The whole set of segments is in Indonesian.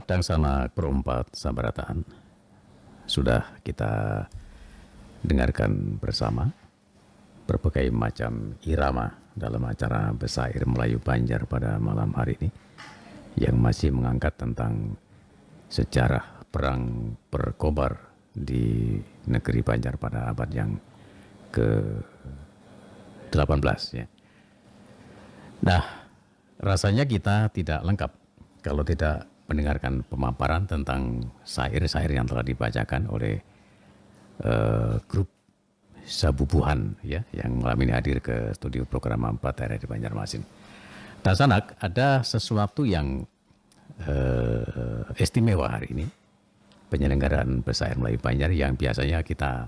Dangsana Perempat Sabarataan sudah kita dengarkan bersama berbagai macam irama dalam acara Besair Melayu Banjar pada malam hari ini yang masih mengangkat tentang sejarah perang berkobar di negeri Banjar pada abad yang ke-18 ya. Nah, rasanya kita tidak lengkap kalau tidak mendengarkan pemaparan tentang syair-syair yang telah dibacakan oleh grup Sabubuhan ya, yang malam ini hadir ke studio program 4 daerah di Banjarmasin. Dan Sanak, ada sesuatu yang istimewa hari ini, penyelenggaraan Besair Melayu Banjar yang biasanya kita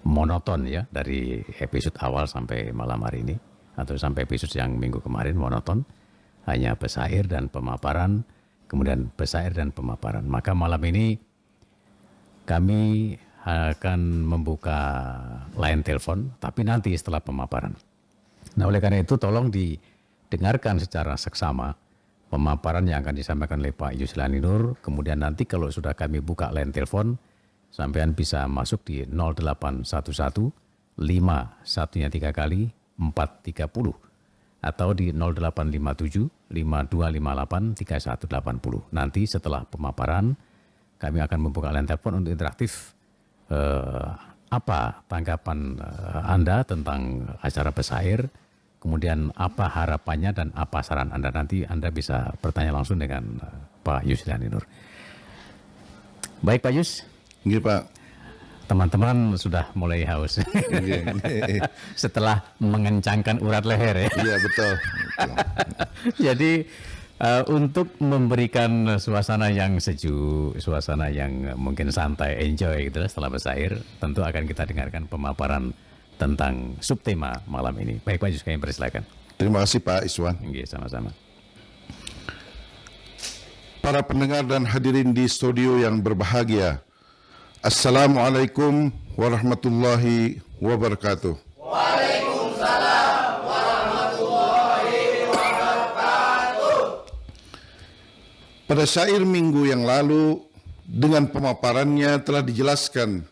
monoton ya dari episode awal sampai malam hari ini atau sampai episode yang minggu kemarin monoton, hanya besair dan pemaparan, kemudian besair dan pemaparan. Maka malam ini kami akan membuka line telepon, tapi nanti setelah pemaparan. Nah, oleh karena itu tolong didengarkan secara seksama pemaparan yang akan disampaikan oleh Pak Yuslan Nur. Kemudian nanti kalau sudah kami buka line telepon, sampean bisa masuk di 0811 5 satunya 3 kali 430 atau di 0857 5258 3180. Nanti setelah pemaparan kami akan membuka line telepon untuk interaktif. Apa tanggapan Anda tentang acara Besair, kemudian apa harapannya dan apa saran Anda. Nanti Anda bisa bertanya langsung dengan Pak Yuslan Nur. Baik Pak Yus. Iya Pak. Teman-teman sudah mulai haus setelah mengencangkan urat leher ya. Iya betul. Jadi untuk memberikan suasana yang sejuk, suasana yang mungkin santai, enjoy gitu setelah Besair, tentu akan kita dengarkan pemaparan tentang subtema malam ini. Baik Pak Yus, kami persilakan. Terima kasih Pak Iswan. Oke, sama-sama. Para pendengar dan hadirin di studio yang berbahagia, Assalamualaikum warahmatullahi wabarakatuh. Waalaikumsalam warahmatullahi wabarakatuh. Pada syair minggu yang lalu, dengan pemaparannya telah dijelaskan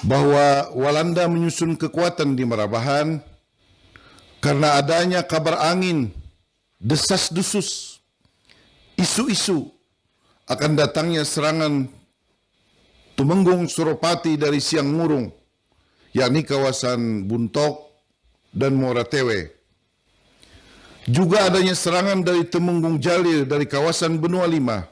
bahwa Walanda menyusun kekuatan di Marabahan karena adanya kabar angin, desas-desus, isu-isu akan datangnya serangan Tumenggung Suropati dari Siang Murung, yakni kawasan Buntok dan Moratewe. Juga adanya serangan dari Temenggung Jalil dari kawasan Benua Lima.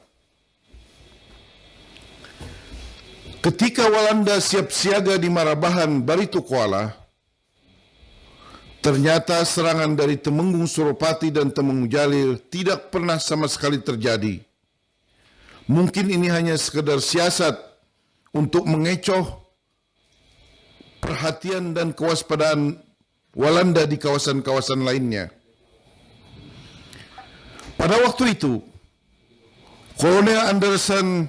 Ketika Walanda siap siaga di Marabahan Baritu Kuala, ternyata serangan dari Temenggung Suropati dan Temenggung Jalil tidak pernah sama sekali terjadi. Mungkin ini hanya sekedar siasat untuk mengecoh perhatian dan kewaspadaan Walanda di kawasan-kawasan lainnya. Pada waktu itu, Kolonel Anderson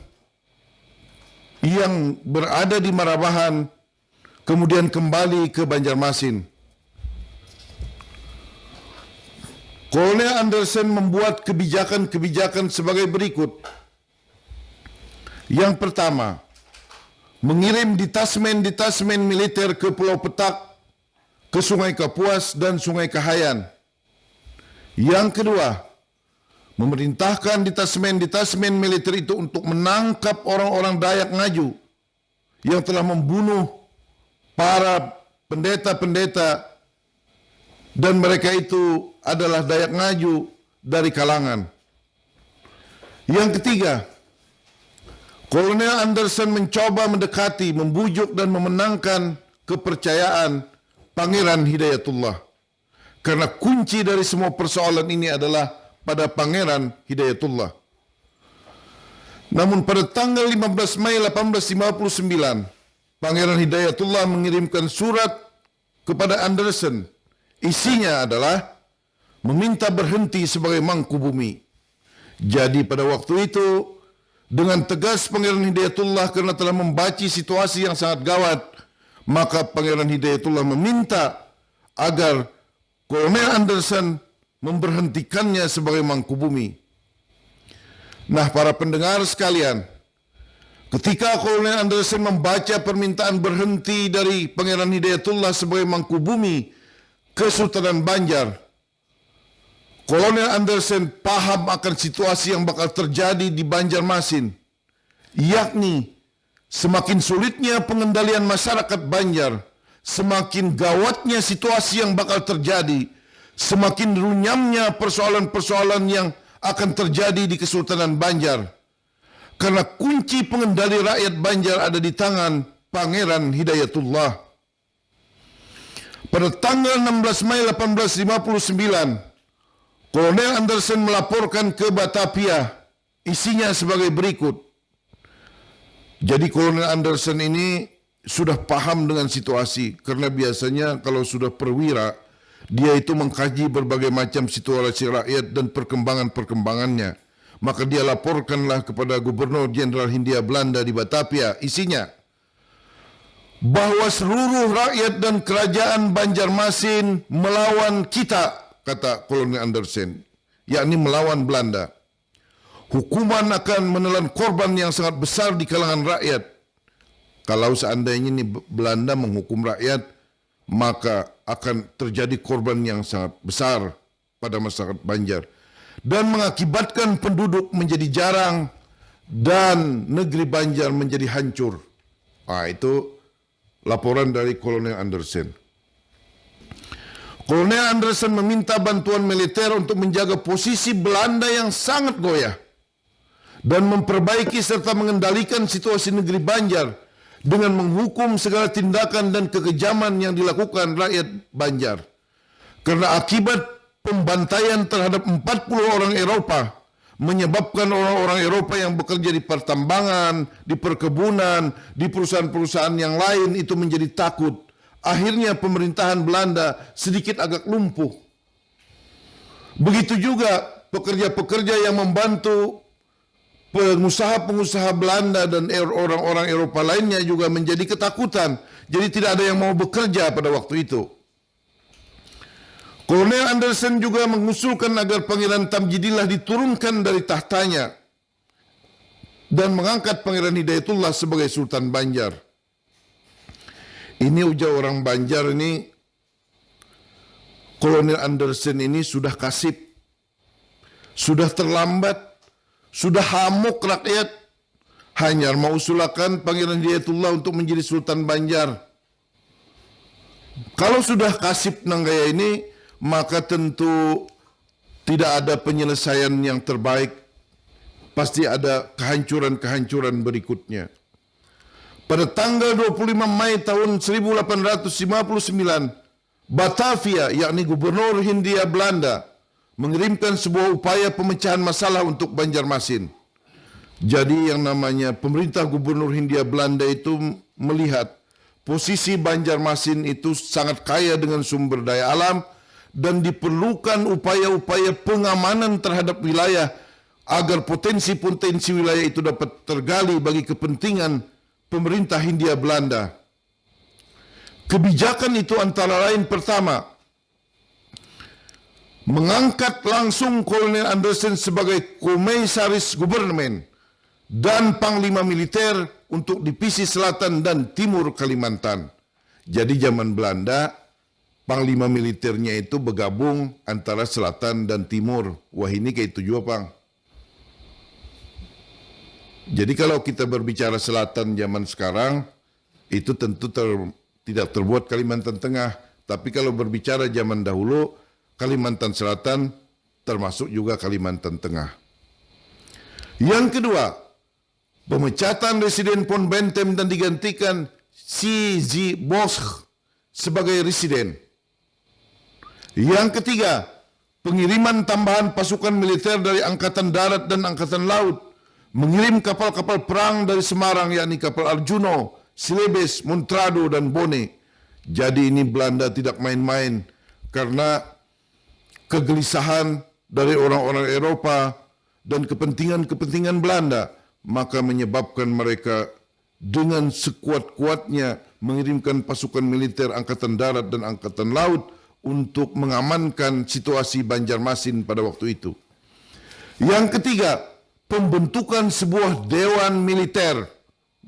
yang berada di Marabahan kemudian kembali ke Banjarmasin. Kolonel Anderson membuat kebijakan-kebijakan sebagai berikut. Yang pertama, mengirim detasmen militer ke Pulau Petak, ke Sungai Kapuas dan Sungai Kahayan. Yang kedua, memerintahkan detasmen militer itu untuk menangkap orang-orang Dayak Ngaju yang telah membunuh para pendeta-pendeta dan mereka itu adalah Dayak Ngaju dari kalangan. Yang ketiga, Kolonel Anderson mencoba mendekati, membujuk dan memenangkan kepercayaan Pangeran Hidayatullah. Karena kunci dari semua persoalan ini adalah pada Pangeran Hidayatullah. Namun pada tanggal 15 Mei 1859, Pangeran Hidayatullah mengirimkan surat kepada Anderson. Isinya adalah meminta berhenti sebagai mangku bumi. Jadi pada waktu itu, dengan tegas Pangeran Hidayatullah karena telah membaci situasi yang sangat gawat, maka Pangeran Hidayatullah meminta agar Kolonel Anderson memberhentikannya sebagai mangku bumi. Nah, para pendengar sekalian, ketika Kolonel Anderson membaca permintaan berhenti dari Pangeran Hidayatullah sebagai Mangkubumi Kesultanan Banjar, Kolonel Anderson paham akan situasi yang bakal terjadi di Banjarmasin, yakni semakin sulitnya pengendalian masyarakat Banjar, semakin gawatnya situasi yang bakal terjadi, semakin runyamnya persoalan-persoalan yang akan terjadi di Kesultanan Banjar. Karena kunci pengendali rakyat Banjar ada di tangan Pangeran Hidayatullah. Pada tanggal 16 Mei 1859, Kolonel Anderson melaporkan ke Batavia, isinya sebagai berikut. Jadi Kolonel Anderson ini sudah paham dengan situasi, karena biasanya kalau sudah perwira, dia itu mengkaji berbagai macam situasi rakyat dan perkembangan-perkembangannya. Maka dia laporkanlah kepada Gubernur Jenderal Hindia Belanda di Batavia, isinya bahwa seluruh rakyat dan kerajaan Banjarmasin melawan kita, kata Kolonel Anderson, yakni melawan Belanda. Hukuman akan menelan korban yang sangat besar di kalangan rakyat. Kalau seandainya ini Belanda menghukum rakyat, maka akan terjadi korban yang sangat besar pada masyarakat Banjar dan mengakibatkan penduduk menjadi jarang dan negeri Banjar menjadi hancur. Itu laporan dari Kolonel Anderson. Kolonel Anderson meminta bantuan militer untuk menjaga posisi Belanda yang sangat goyah dan memperbaiki serta mengendalikan situasi negeri Banjar dengan menghukum segala tindakan dan kekejaman yang dilakukan rakyat Banjar. Karena akibat pembantaian terhadap 40 orang Eropa menyebabkan orang-orang Eropa yang bekerja di pertambangan, di perkebunan, di perusahaan-perusahaan yang lain itu menjadi takut. Akhirnya pemerintahan Belanda sedikit agak lumpuh. Begitu juga pekerja-pekerja yang membantu pengusaha-pengusaha Belanda dan orang-orang Eropa lainnya juga menjadi ketakutan. Jadi tidak ada yang mau bekerja pada waktu itu. Kolonel Anderson juga mengusulkan agar Pangeran Tamjidillah diturunkan dari tahtanya dan mengangkat Pangeran Hidayatullah sebagai Sultan Banjar. Ini ujar orang Banjar ini, Kolonel Anderson ini sudah kasip, sudah terlambat, sudah hamuk rakyat, hanya mau usulkan Pangeran Hidayatullah untuk menjadi Sultan Banjar. Kalau sudah kasip nanggaya ini, maka tentu tidak ada penyelesaian yang terbaik. Pasti ada kehancuran-kehancuran berikutnya. Pada tanggal 25 Mei tahun 1859, Batavia, yakni Gubernur Hindia Belanda, mengirimkan sebuah upaya pemecahan masalah untuk Banjarmasin. Jadi yang namanya pemerintah Gubernur Hindia Belanda itu melihat posisi Banjarmasin itu sangat kaya dengan sumber daya alam dan diperlukan upaya-upaya pengamanan terhadap wilayah agar potensi-potensi wilayah itu dapat tergali bagi kepentingan pemerintah Hindia Belanda. Kebijakan itu antara lain pertama, mengangkat langsung Kolonel Anderson sebagai Komisaris Gubernemen dan Panglima Militer untuk Divisi Selatan dan Timur Kalimantan. Jadi zaman Belanda, Panglima Militernya itu bergabung antara Selatan dan Timur. Wah ini kayak itu juga, Pang. Jadi kalau kita berbicara Selatan zaman sekarang, itu tentu tidak terbuat Kalimantan Tengah. Tapi kalau berbicara zaman dahulu, Kalimantan Selatan termasuk juga Kalimantan Tengah. Yang kedua, pemecatan Residen Pon Bentem dan digantikan C.Z. Bosch sebagai residen. Yang ketiga, pengiriman tambahan pasukan militer dari Angkatan Darat dan Angkatan Laut, mengirim kapal-kapal perang dari Semarang, yakni kapal Arjuno, Celebes, Montrado, dan Bone. Jadi ini Belanda tidak main-main karena kegelisahan dari orang-orang Eropa dan kepentingan-kepentingan Belanda, maka menyebabkan mereka dengan sekuat-kuatnya mengirimkan pasukan militer Angkatan Darat dan Angkatan Laut untuk mengamankan situasi Banjarmasin pada waktu itu. Yang ketiga, pembentukan sebuah dewan militer.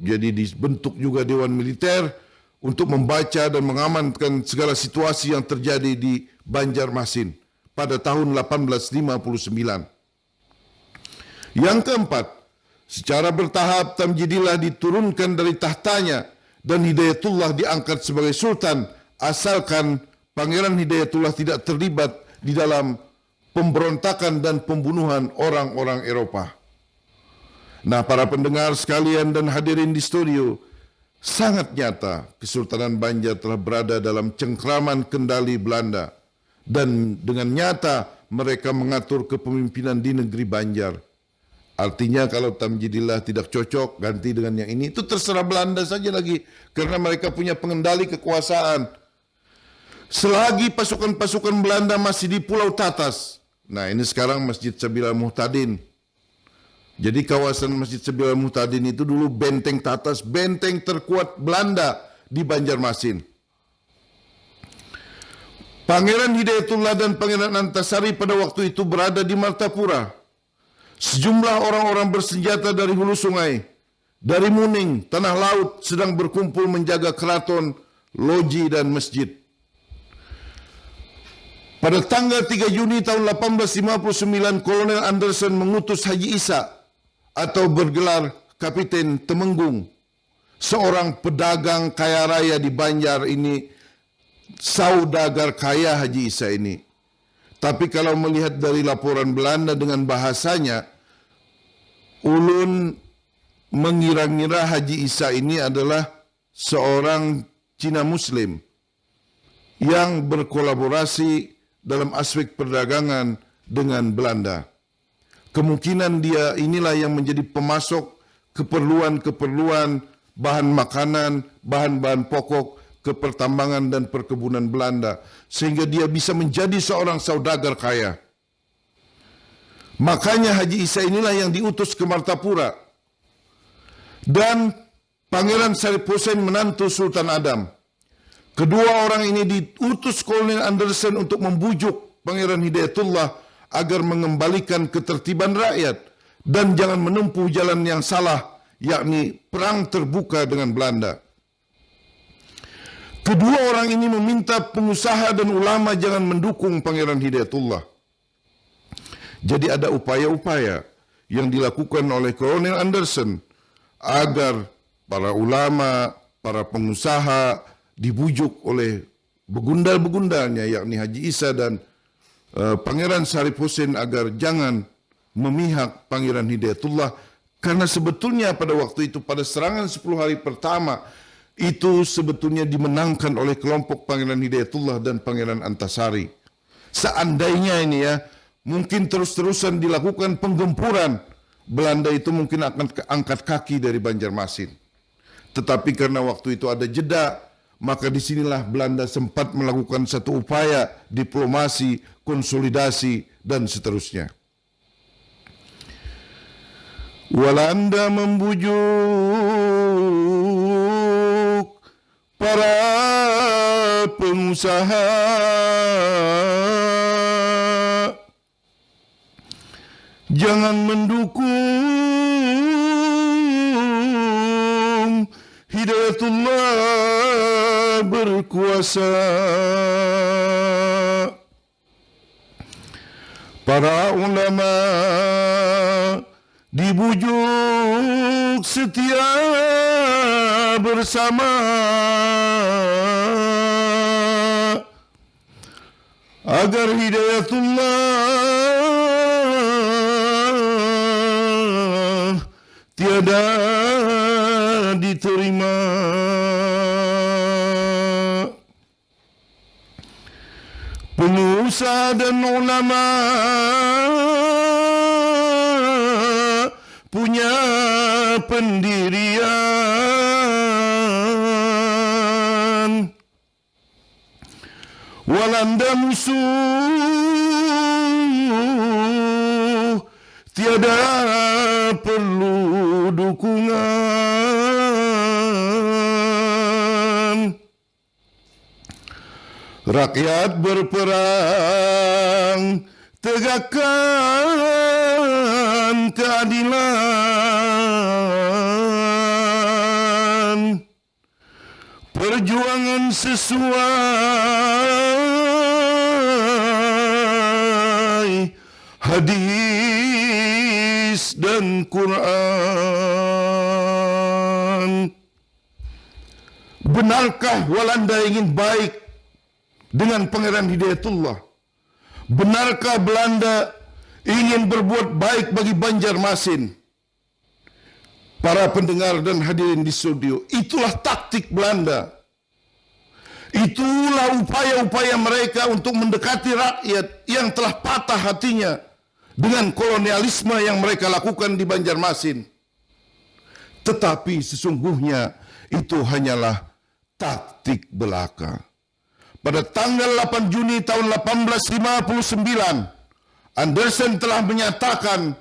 Jadi dibentuk juga dewan militer untuk membaca dan mengamankan segala situasi yang terjadi di Banjarmasin pada tahun 1859. Yang keempat, secara bertahap Tamjidillah diturunkan dari tahtanya dan Hidayatullah diangkat sebagai sultan asalkan Pangeran Hidayatullah tidak terlibat di dalam pemberontakan dan pembunuhan orang-orang Eropah. Nah, para pendengar sekalian dan hadirin di studio, sangat nyata Kesultanan Banjar telah berada dalam cengkraman kendali Belanda dan dengan nyata mereka mengatur kepemimpinan di negeri Banjar. Artinya kalau Tamjidillah tidak cocok, ganti dengan yang ini, itu terserah Belanda saja lagi karena mereka punya pengendali kekuasaan. Selagi pasukan-pasukan Belanda masih di Pulau Tatas, nah ini sekarang Masjid Sabilal Muhtadin. Jadi kawasan Masjid Sabilal Muhtadin itu dulu benteng Tatas, benteng terkuat Belanda di Banjarmasin. Pangeran Hidayatullah dan Pangeran Antasari pada waktu itu berada di Martapura. Sejumlah orang-orang bersenjata dari hulu sungai, dari Muning, tanah laut sedang berkumpul menjaga keraton, loji dan masjid. Pada tanggal 3 Juni tahun 1859, Kolonel Anderson mengutus Haji Isa atau bergelar Kapiten Temenggung, seorang pedagang kaya raya di Banjar ini, saudagar kaya Haji Isa ini. Tapi kalau melihat dari laporan Belanda dengan bahasanya, ulun mengira-ngira Haji Isa ini adalah seorang Cina Muslim yang berkolaborasi dalam aspek perdagangan dengan Belanda. Kemungkinan dia inilah yang menjadi pemasok keperluan-keperluan bahan makanan, bahan-bahan pokok ke pertambangan dan perkebunan Belanda, sehingga dia bisa menjadi seorang saudagar kaya. Makanya Haji Isa inilah yang diutus ke Martapura. Dan Pangeran Syarif Hussein menantu Sultan Adam. Kedua orang ini diutus Kolonel Anderson untuk membujuk Pangeran Hidayatullah agar mengembalikan ketertiban rakyat dan jangan menempuh jalan yang salah, yakni perang terbuka dengan Belanda. Kedua orang ini meminta pengusaha dan ulama jangan mendukung Pangeran Hidayatullah. Jadi ada upaya-upaya yang dilakukan oleh Kolonel Anderson agar para ulama, para pengusaha dibujuk oleh begundal-begundalnya, yakni Haji Isa dan Pangeran Syarif Hussein agar jangan memihak Pangeran Hidayatullah, karena sebetulnya pada waktu itu pada serangan 10 hari pertama itu sebetulnya dimenangkan oleh kelompok Pangeran Hidayatullah dan Pangeran Antasari. Seandainya ini ya, mungkin terus-terusan dilakukan penggempuran, Belanda itu mungkin akan angkat kaki dari Banjarmasin. Tetapi karena waktu itu ada jeda, maka disinilah Belanda sempat melakukan satu upaya diplomasi, konsolidasi, dan seterusnya. Walanda membujuk para pengusaha jangan mendukung Hidayatullah berkuasa. Para ulama dibujuk setia bersama agar Hidayatullah tiada diterima. Pengusaha dan ulama punya pendirian. Walanda musuh tiada perlu dukungan. Rakyat berperang tegakkan keadilan, perjuangan sesuai hadis dan Quran. Benarkah Walanda ingin baik dengan Pangeran Hidayatullah? Benarkah Belanda ingin berbuat baik bagi Banjarmasin? Para pendengar dan hadirin di studio, itulah taktik Belanda. Itulah upaya-upaya mereka untuk mendekati rakyat yang telah patah hatinya dengan kolonialisme yang mereka lakukan di Banjarmasin. Tetapi sesungguhnya itu hanyalah taktik belaka. Pada tanggal 8 Juni tahun 1859, Anderson telah menyatakan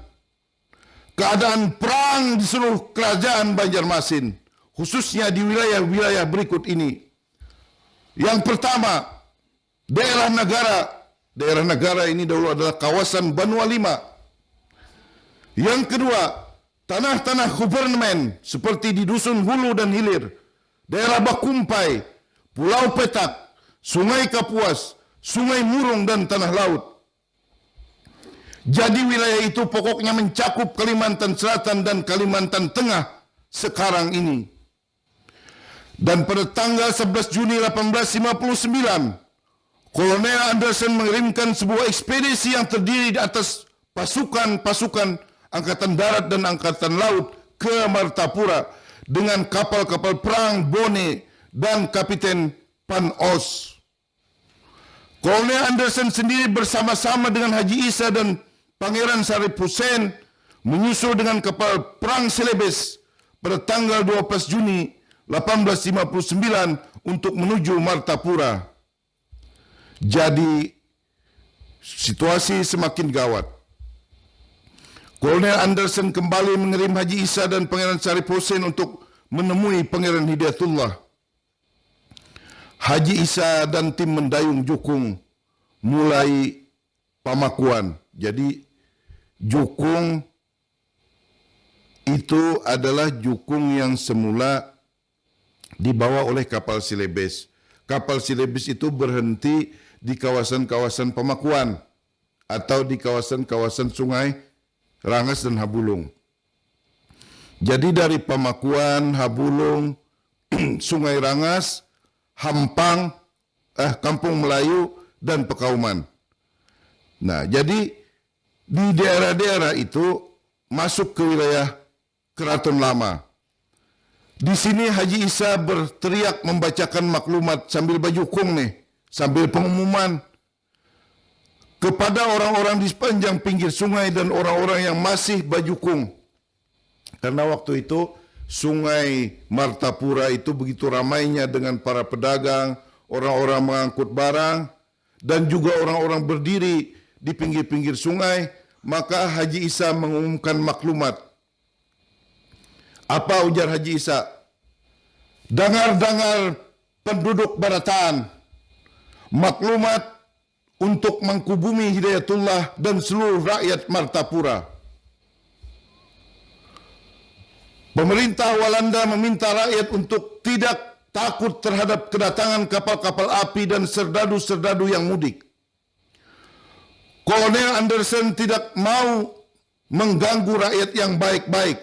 keadaan perang di seluruh kerajaan Banjarmasin, khususnya di wilayah-wilayah berikut ini. Yang pertama, daerah negara. Daerah negara ini dahulu adalah kawasan Banua Lima. Yang kedua, tanah-tanah government seperti di Dusun Hulu dan Hilir, daerah Bakumpai, Pulau Petak, Sungai Kapuas, Sungai Murung dan Tanah Laut. Jadi wilayah itu pokoknya mencakup Kalimantan Selatan dan Kalimantan Tengah sekarang ini. Dan pada tanggal 11 Juni 1859, Kolonel Anderson mengirimkan sebuah ekspedisi yang terdiri atas pasukan-pasukan Angkatan Darat dan Angkatan Laut ke Martapura dengan kapal-kapal perang Bone dan Kapiten Pan Os. Kolonel Anderson sendiri bersama-sama dengan Haji Isa dan Pangeran Sarip Hussein menyusul dengan kapal perang Celebes pada tanggal 12 Juni 1859 untuk menuju Martapura. Jadi situasi semakin gawat. Kolonel Anderson kembali mengirim Haji Isa dan Pangeran Sarip Hussein untuk menemui Pangeran Hidayatullah. Haji Isa dan tim mendayung jukung mulai Pamakuan. Jadi jukung itu adalah jukung yang semula dibawa oleh kapal Celebes. Kapal Celebes itu berhenti di kawasan-kawasan Pamakuan atau di kawasan-kawasan Sungai Rangas dan Habulung. Jadi dari Pamakuan, Habulung, Sungai Rangas, Hampang, Kampung Melayu, dan Pekauman. Nah, jadi di daerah-daerah itu masuk ke wilayah Keraton Lama. Di sini Haji Isa berteriak membacakan maklumat sambil bajukung nih, sambil pengumuman kepada orang-orang di sepanjang pinggir sungai dan orang-orang yang masih bajukung. Karena waktu itu Sungai Martapura itu begitu ramainya dengan para pedagang, orang-orang mengangkut barang, dan juga orang-orang berdiri di pinggir-pinggir sungai. Maka Haji Isa mengumumkan maklumat. Apa ujar Haji Isa? Dengar-dengar penduduk Barataan, maklumat untuk mengkubumi Hidayatullah dan seluruh rakyat Martapura. Pemerintah Walanda meminta rakyat untuk tidak takut terhadap kedatangan kapal-kapal api dan serdadu-serdadu yang mudik. Kolonel Anderson tidak mau mengganggu rakyat yang baik-baik.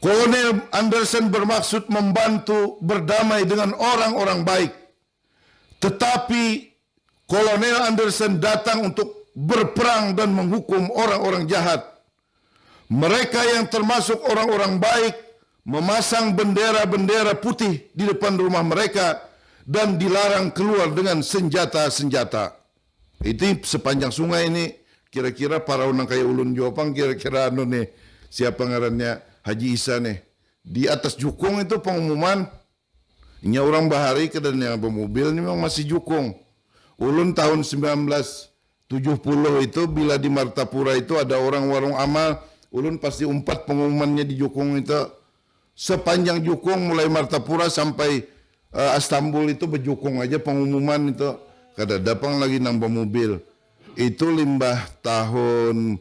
Kolonel Anderson bermaksud membantu berdamai dengan orang-orang baik. Tetapi Kolonel Anderson datang untuk berperang dan menghukum orang-orang jahat. Mereka yang termasuk orang-orang baik memasang bendera-bendera putih di depan rumah mereka dan dilarang keluar dengan senjata-senjata. Itu sepanjang sungai ini, kira-kira para orang kayak Ulun Jopang, kira-kira nih, siapa ngarannya Haji Isa nih. Di atas jukung itu pengumuman, ini orang bahari ke dan yang bermobil ini memang masih jukung. Ulun tahun 1970 itu bila di Martapura itu ada orang warung amal, ulun pasti umpat pengumumannya di jukung itu. Sepanjang jukung mulai Martapura sampai Istanbul itu berjukung aja pengumuman itu. Kada datang lagi nambah mobil. itu limbah tahun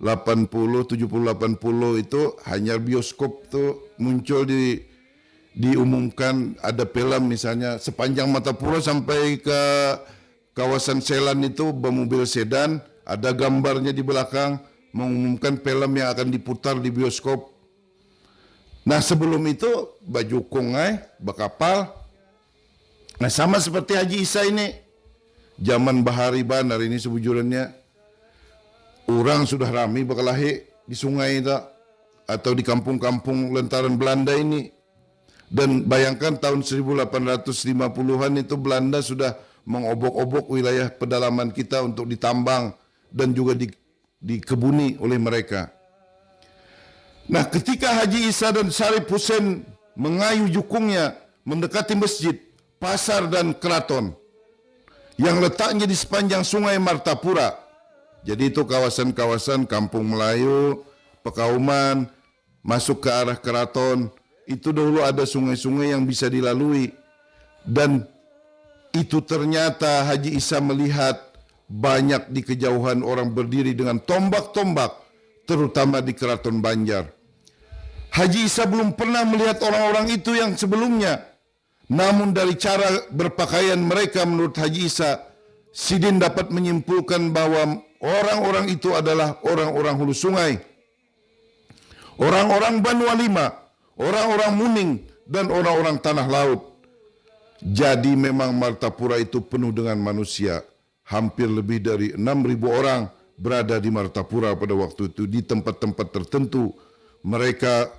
80, 70, 80 itu hanya bioskop tuh muncul diumumkan ada film misalnya sepanjang Martapura sampai ke kawasan Selan itu bermobil sedan, ada gambarnya di belakang mengumumkan film yang akan diputar di bioskop. Nah sebelum itu baju kongai, bakapal. Nah sama seperti Haji Isa ini, zaman Bahari Bandar ini sebujurannya, orang sudah ramai berkelahi di sungai itu atau di kampung-kampung lentaran Belanda ini. Dan bayangkan tahun 1850-an itu Belanda sudah mengobok-obok wilayah pedalaman kita untuk ditambang dan juga dikebuni oleh mereka. Nah ketika Haji Isa dan Syarif Hussein mengayuh jukungnya mendekati masjid, pasar dan keraton yang letaknya di sepanjang sungai Martapura. Jadi itu kawasan-kawasan kampung Melayu, Pekauman, masuk ke arah keraton. Itu dahulu ada sungai-sungai yang bisa dilalui. Dan itu ternyata Haji Isa melihat banyak di kejauhan orang berdiri dengan tombak-tombak, terutama di Keraton Banjar. Haji Isa belum pernah melihat orang-orang itu yang sebelumnya. Namun dari cara berpakaian mereka menurut Haji Isa, Sidin dapat menyimpulkan bahwa orang-orang itu adalah orang-orang hulu sungai. Orang-orang Banu Alima, orang-orang Muning, dan orang-orang tanah laut. Jadi memang Martapura itu penuh dengan manusia. Hampir lebih dari 6.000 orang berada di Martapura pada waktu itu. Di tempat-tempat tertentu mereka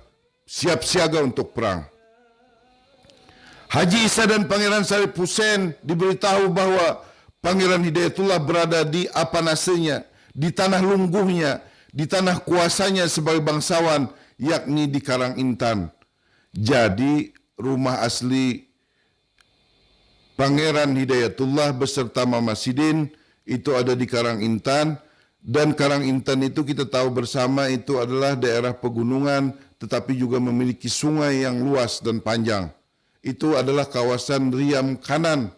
siap siaga untuk perang. Haji Isa dan Pangeran Syarif Hussein diberitahu bahwa Pangeran Hidayatullah berada di apanasenya, di tanah lungguhnya, di tanah kuasanya sebagai bangsawan, yakni di Karangintan. Jadi rumah asli Pangeran Hidayatullah beserta Mama Sidin itu ada di Karangintan, dan Karangintan itu kita tahu bersama itu adalah daerah pegunungan tetapi juga memiliki sungai yang luas dan panjang. Itu adalah kawasan Riam Kanan.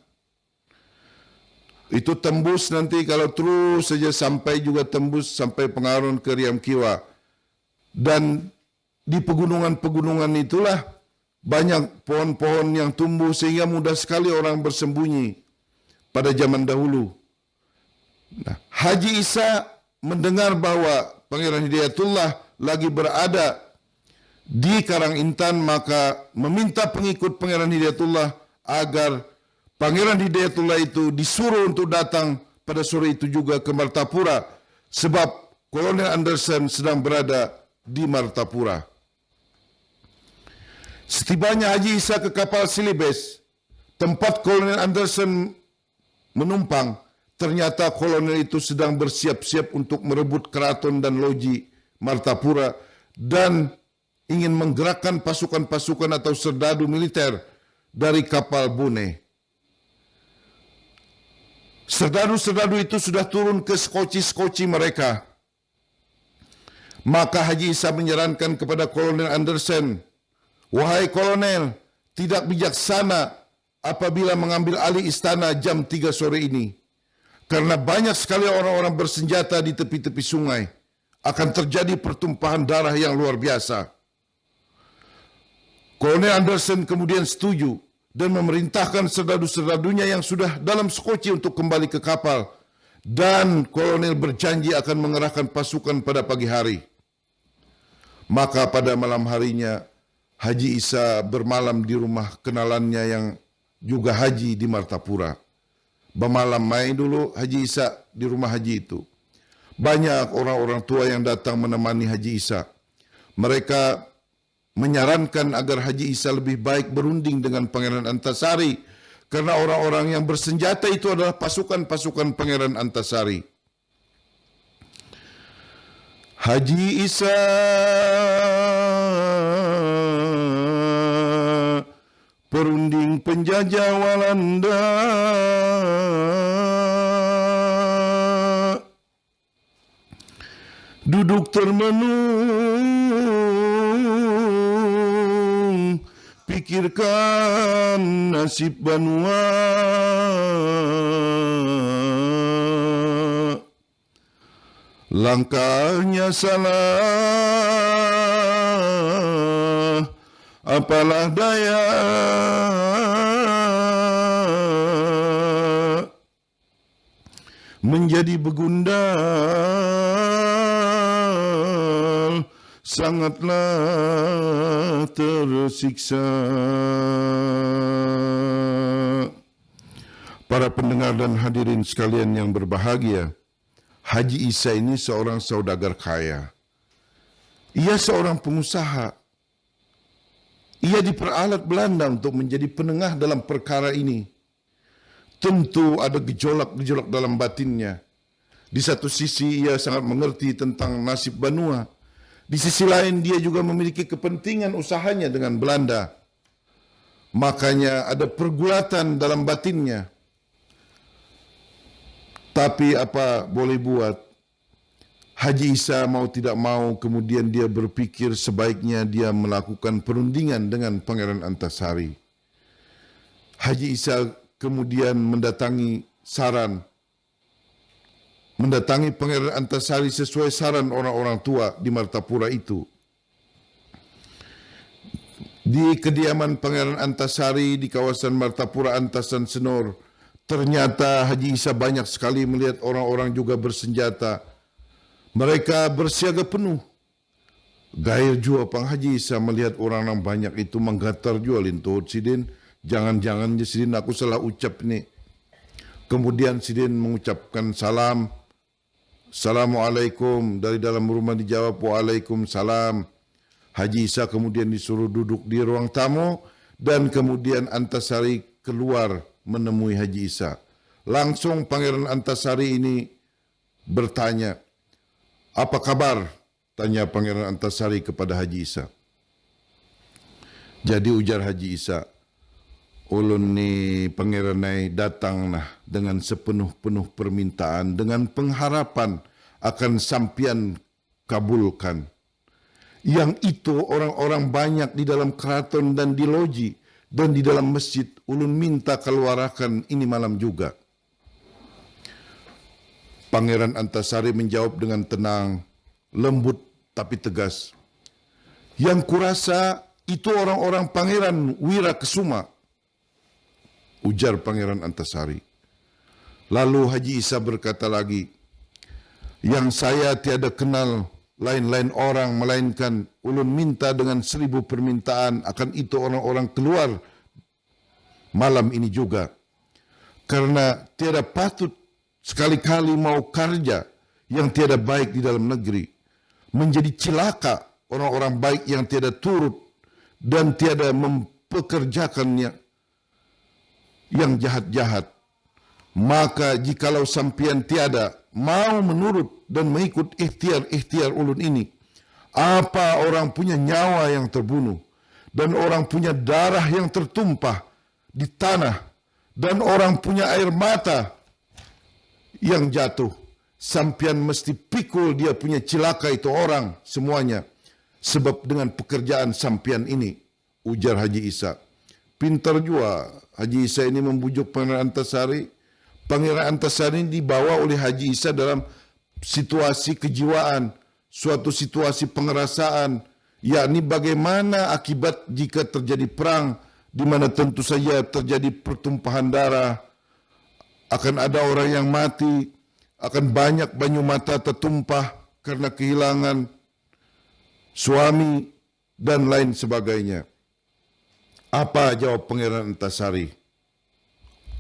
Itu tembus nanti kalau terus saja sampai juga tembus sampai Pengaron ke Riam Kiwa. Dan di pegunungan-pegunungan itulah banyak pohon-pohon yang tumbuh sehingga mudah sekali orang bersembunyi pada zaman dahulu. Nah, Haji Isa mendengar bahwa Pangeran Hidayatullah lagi berada di Karangintan, maka meminta pengikut Pangeran Hidayatullah agar Pangeran Hidayatullah itu disuruh untuk datang pada sore itu juga ke Martapura, sebab Kolonel Anderson sedang berada di Martapura. Setibanya Haji Isa ke kapal Silibes, tempat Kolonel Anderson menumpang, ternyata kolonel itu sedang bersiap-siap untuk merebut keraton dan loji Martapura dan ingin menggerakkan pasukan-pasukan atau serdadu militer dari kapal Bone. Serdadu-serdadu itu sudah turun ke skoci-skoci mereka. Maka Haji Isa menyarankan kepada Kolonel Anderson, "Wahai kolonel, tidak bijaksana apabila mengambil alih istana jam 3 sore ini. Karena banyak sekali orang-orang bersenjata di tepi-tepi sungai. Akan terjadi pertumpahan darah yang luar biasa." Kolonel Anderson kemudian setuju dan memerintahkan serdadu-serdadunya yang sudah dalam skoci untuk kembali ke kapal. Dan kolonel berjanji akan mengerahkan pasukan pada pagi hari. Maka pada malam harinya, Haji Isa bermalam di rumah kenalannya yang juga haji di Martapura. Bermalam main dulu Haji Isa di rumah haji itu. Banyak orang-orang tua yang datang menemani Haji Isa. Mereka menyarankan agar Haji Isa lebih baik berunding dengan Pangeran Antasari, karena orang-orang yang bersenjata itu adalah pasukan-pasukan Pangeran Antasari. Haji Isa perunding penjajah Walanda, duduk termenung, pikirkan nasib Banua. Langkahnya salah, apalah daya. Menjadi begundal, sangatlah tersiksa. Para pendengar dan hadirin sekalian yang berbahagia, Haji Isa ini seorang saudagar kaya. Ia seorang pengusaha. Ia diperalat Belanda untuk menjadi penengah dalam perkara ini. Tentu ada gejolak-gejolak dalam batinnya. Di satu sisi ia sangat mengerti tentang nasib Banua. Di sisi lain dia juga memiliki kepentingan usahanya dengan Belanda. Makanya ada pergulatan dalam batinnya. Tapi apa boleh buat, Haji Isa mau tidak mau kemudian dia berpikir sebaiknya dia melakukan perundingan dengan Pangeran Antasari. Haji Isa kemudian mendatangi Pangeran Antasari sesuai saran orang-orang tua di Martapura itu. Di kediaman Pangeran Antasari di kawasan Martapura Antasan Senor, ternyata Haji Isa banyak sekali melihat orang-orang juga bersenjata. Mereka bersiaga penuh. Gair jua Pang Haji Isa melihat orang yang banyak itu menggatar jua lintuhut sidin. Jangan-jangan sidin aku salah ucap ni. Kemudian sidin mengucapkan salam. Assalamualaikum. Dari dalam rumah dijawab waalaikumsalam. Haji Isa kemudian disuruh duduk di ruang tamu. Dan kemudian Antasari keluar menemui Haji Isa. Langsung Pangeran Antasari ini bertanya, "Apa kabar?" tanya Pangeran Antasari kepada Haji Isa. Jadi ujar Haji Isa, "Ulun ni pangeran nai datang nah dengan sepenuh-penuh permintaan, dengan pengharapan akan sampian kabulkan. Yang itu orang-orang banyak di dalam keraton dan di loji dan di dalam masjid, ulun minta keluarakan ini malam juga." Pangeran Antasari menjawab dengan tenang, lembut tapi tegas. "Yang kurasa itu orang-orang Pangeran Wirakesuma," ujar Pangeran Antasari. Lalu Haji Isa berkata lagi, "Yang saya tiada kenal lain-lain orang, melainkan ulun minta dengan 1000 permintaan akan itu orang-orang keluar malam ini juga. Karena tiada patut sekali-kali mau karja yang tiada baik di dalam negeri, menjadi cilaka orang-orang baik yang tiada turut dan tiada mempekerjakannya yang jahat-jahat. Maka jikalau sampian tiada mau menurut dan mengikut ikhtiar-ikhtiar ulun ini, apa orang punya nyawa yang terbunuh, dan orang punya darah yang tertumpah di tanah, dan orang punya air mata yang jatuh, sampian mesti pikul dia punya cilaka itu orang semuanya, sebab dengan pekerjaan sampian ini," ujar Haji Isa. Pintar jua Haji Isa ini membujuk Pangeran Antasari. Pangeran Antasari dibawa oleh Haji Isa dalam situasi kejiwaan, suatu situasi pengerasaan, yakni bagaimana akibat jika terjadi perang, di mana tentu saja terjadi pertumpahan darah, akan ada orang yang mati, akan banyak banyu mata tertumpah karena kehilangan suami, dan lain sebagainya. Apa jawab Pangeran Antasari?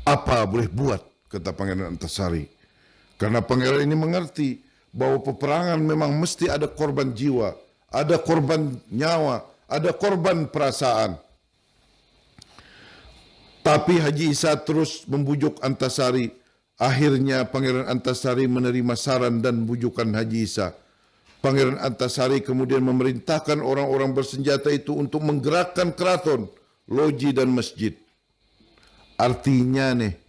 "Apa boleh buat?" kata Pangeran Antasari. Karena pangeran ini mengerti bahwa peperangan memang mesti ada korban jiwa, ada korban nyawa, ada korban perasaan. Tapi Haji Isa terus membujuk Antasari. Akhirnya Pangeran Antasari menerima saran dan bujukan Haji Isa. Pangeran Antasari kemudian memerintahkan orang-orang bersenjata itu untuk menggerakkan keraton, loji dan masjid. Artinya nih,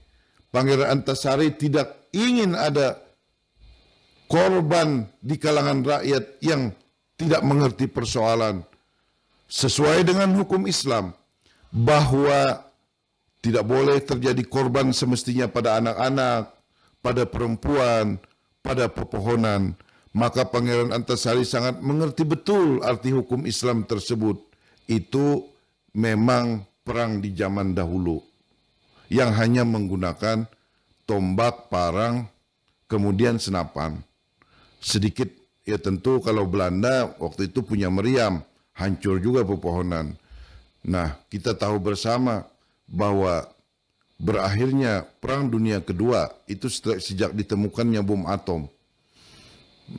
Pangeran Antasari tidak ingin ada korban di kalangan rakyat yang tidak mengerti persoalan. Sesuai dengan hukum Islam, bahwa tidak boleh terjadi korban semestinya pada anak-anak, pada perempuan, pada pepohonan. Maka Pangeran Antasari sangat mengerti betul arti hukum Islam tersebut. Itu memang perang di zaman dahulu yang hanya menggunakan tombak, parang, kemudian senapan. Sedikit, ya tentu kalau Belanda waktu itu punya meriam, hancur juga pepohonan. Nah, kita tahu bersama bahwa berakhirnya Perang Dunia Kedua itu sejak ditemukannya bom atom.